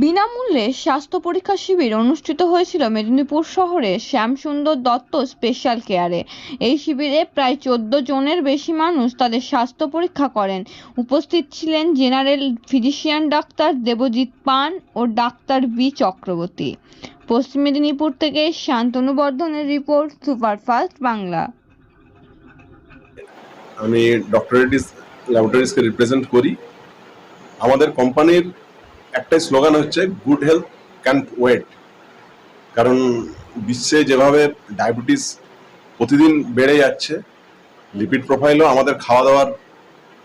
বিনামূল্যে স্বাস্থ্য পরীক্ষা শিবির অনুষ্ঠিত হয়েছিল মেদিনীপুর শহরের শ্যামসুন্দর দত্ত স্পেশাল কেয়ারে। এই শিবিরে প্রায় 14 জনের বেশি মানুষ তাদের স্বাস্থ্য পরীক্ষা করেন। উপস্থিত ছিলেন জেনারেল ফিজিশিয়ান ডাক্তার দেবজিৎ পান ও ডাক্তার বি চক্রবর্তী। পশ্চিম মেদিনীপুর থেকে শান্তনু বর্ধনের রিপোর্ট, সুপারফাস্ট বাংলা। আমি ডক্টরেটিস ল্যাবরেটরিজকে রিপ্রেজেন্ট করি। আমাদের কোম্পানির একটাই স্লোগান হচ্ছে গুড হেলথ ক্যান্ট ওয়েট। কারণ বিশ্বে যেভাবে ডায়াবেটিস প্রতিদিন বেড়ে যাচ্ছে, লিপিড প্রোফাইলও আমাদের খাওয়া দাওয়ার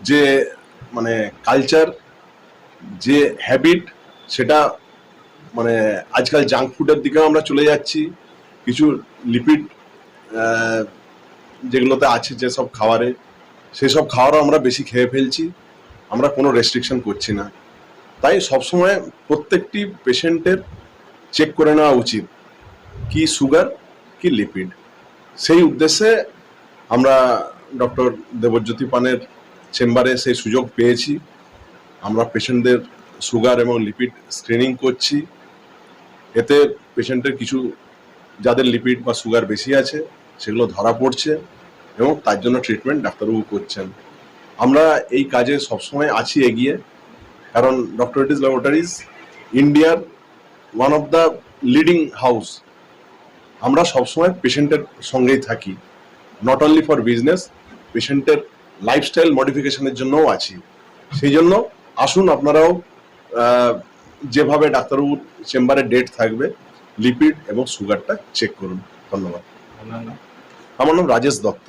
যে কালচার, যে হ্যাবিট, সেটা আজকাল জাঙ্ক ফুডের দিকেও আমরা চলে যাচ্ছি। কিছু লিপিড যেগুলোতে আছে যেসব খাবারে, সেসব খাবারও আমরা বেশি খেয়ে ফেলছি। আমরা কোনো রেস্ট্রিকশন করছি না। তাই সবসময় প্রত্যেকটি পেশেন্টের চেক করে নেওয়া উচিত কি সুগার কি লিপিড। সেই উদ্দেশ্যে আমরা ডক্টর দেবজ্যোতি পানের চেম্বারে সেই সুযোগ পেয়েছি। আমরা পেশেন্টদের সুগার এবং লিপিড স্ক্রিনিং করছি। এতে পেশেন্টের কিছু যাদের লিপিড বা সুগার বেশি আছে সেগুলো ধরা পড়ছে এবং তার জন্য ট্রিটমেন্ট ডাক্তারবাবু করছেন। আমরা এই কাজে সবসময় আছি এগিয়ে, কারণ ডক্টরেটিস ল্যাবরেটরিজ ইন্ডিয়ার one of the leading house. আমরা সবসময় পেশেন্টের সঙ্গেই থাকি, নট অনলি ফর বিজনেস, পেশেন্টের লাইফস্টাইল মডিফিকেশনের জন্যও আছি। সেই জন্য আসুন আপনারাও যেভাবে ডাক্তারবাবুর চেম্বারে ডেট থাকবে, লিপিড এবং সুগারটা চেক করুন। ধন্যবাদ। আমার নাম রাজেশ দত্ত।